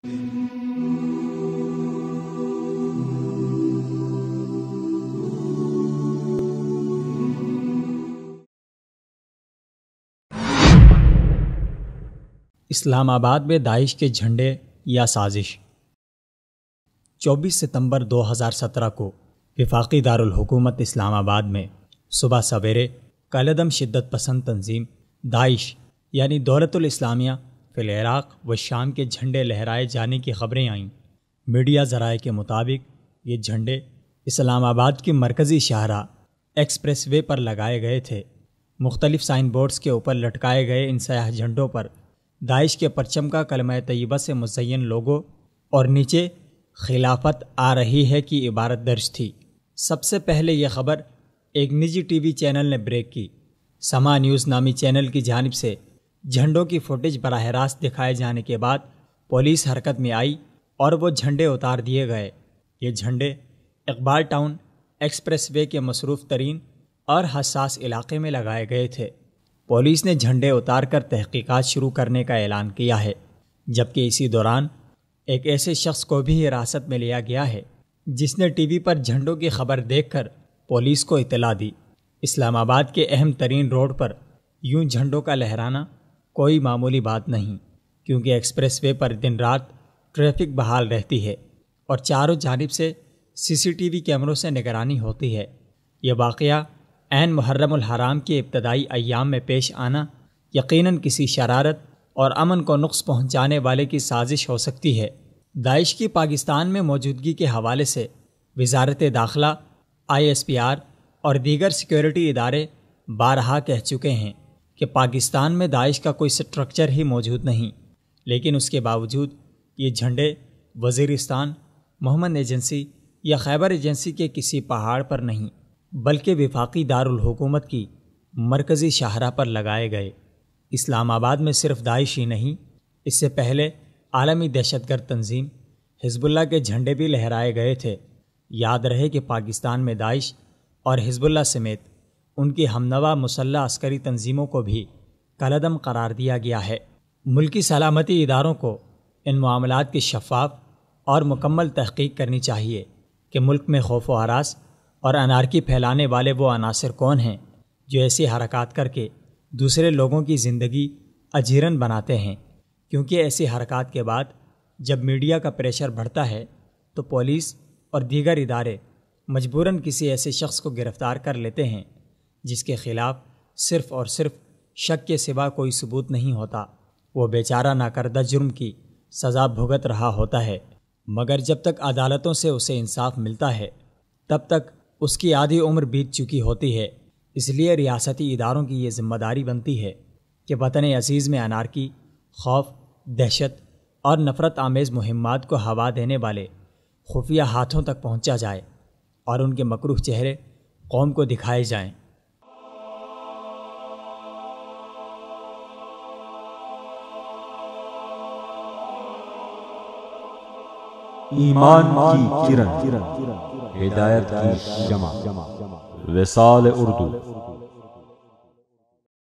اسلام آباد میں داعش کے جھنڈے یا سازش۔ 24 ستمبر 2017 کو وفاقی دارالحکومت اسلام آباد میں صبح سویرے کالعدم شدت پسند تنظیم داعش یعنی دولت الاسلامیہ فی العراق و شام کے جھنڈے لہرائے جانے کی خبریں آئیں۔ میڈیا ذرائع کے مطابق یہ جھنڈے اسلام آباد کی مرکزی شاہراہ ایکسپریس وے پر لگائے گئے تھے۔ مختلف سائن بورڈز کے اوپر لٹکائے گئے ان سیاہ جھنڈوں پر داعش کے پرچم کا کلمہ طیبہ سے مزین لوگو اور نیچے خلافت آ رہی ہے کی عبارت درج تھی۔ سب سے پہلے یہ خبر ایک نجی ٹی وی چینل نے بریک کی۔ سما نیوز نامی چینل کی جانب سے جھنڈوں کی فوٹیج براہ راست دکھائے جانے کے بعد پولیس حرکت میں آئی اور وہ جھنڈے اتار دیے گئے۔ یہ جھنڈے اقبال ٹاؤن ایکسپریس وے کے مصروف ترین اور حساس علاقے میں لگائے گئے تھے۔ پولیس نے جھنڈے اتار کر تحقیقات شروع کرنے کا اعلان کیا ہے، جبکہ اسی دوران ایک ایسے شخص کو بھی حراست میں لیا گیا ہے جس نے ٹی وی پر جھنڈوں کی خبر دیکھ کر پولیس کو اطلاع دی۔ اسلام آباد کے اہم ترین روڈ پر یوں جھنڈوں کا لہرانا کوئی معمولی بات نہیں، کیونکہ ایکسپریس وے پر دن رات ٹریفک بحال رہتی ہے اور چاروں جانب سے CCTV کیمروں سے نگرانی ہوتی ہے۔ یہ واقعہ عین محرم الحرام کے ابتدائی ایام میں پیش آنا یقیناً کسی شرارت اور امن کو نقص پہنچانے والے کی سازش ہو سکتی ہے۔ داعش کی پاکستان میں موجودگی کے حوالے سے وزارت داخلہ، ISPR اور دیگر سیکیورٹی ادارے بارہا کہہ چکے ہیں کہ پاکستان میں داعش کا کوئی سٹرکچر ہی موجود نہیں، لیکن اس کے باوجود یہ جھنڈے وزیرستان، محمد ایجنسی یا خیبر ایجنسی کے کسی پہاڑ پر نہیں بلکہ وفاقی دارالحکومت کی مرکزی شاہراہ پر لگائے گئے۔ اسلام آباد میں صرف داعش ہی نہیں، اس سے پہلے عالمی دہشت گرد تنظیم حزب اللہ کے جھنڈے بھی لہرائے گئے تھے۔ یاد رہے کہ پاکستان میں داعش اور حزب اللہ سمیت ان کی ہمنوا مسلح عسکری تنظیموں کو بھی کالعدم قرار دیا گیا ہے۔ ملکی سلامتی اداروں کو ان معاملات کی شفاف اور مکمل تحقیق کرنی چاہیے کہ ملک میں خوف و ہراس اور انارکی پھیلانے والے وہ عناصر کون ہیں جو ایسی حرکات کر کے دوسرے لوگوں کی زندگی اجیرن بناتے ہیں، کیونکہ ایسی حرکات کے بعد جب میڈیا کا پریشر بڑھتا ہے تو پولیس اور دیگر ادارے مجبوراً کسی ایسے شخص کو گرفتار کر لیتے ہیں جس کے خلاف صرف اور صرف شک کے سوا کوئی ثبوت نہیں ہوتا۔ وہ بیچارہ ناکردہ جرم کی سزا بھگت رہا ہوتا ہے، مگر جب تک عدالتوں سے اسے انصاف ملتا ہے تب تک اس کی آدھی عمر بیت چکی ہوتی ہے۔ اس لیے ریاستی اداروں کی یہ ذمہ داری بنتی ہے کہ وطن عزیز میں انارکی، خوف، دہشت اور نفرت آمیز مہمات کو ہوا دینے والے خفیہ ہاتھوں تک پہنچا جائے اور ان کے مکروہ چہرے قوم کو دکھائے جائیں۔ ایمان کی کرن، ہدایت کی شمع، وصال اردو۔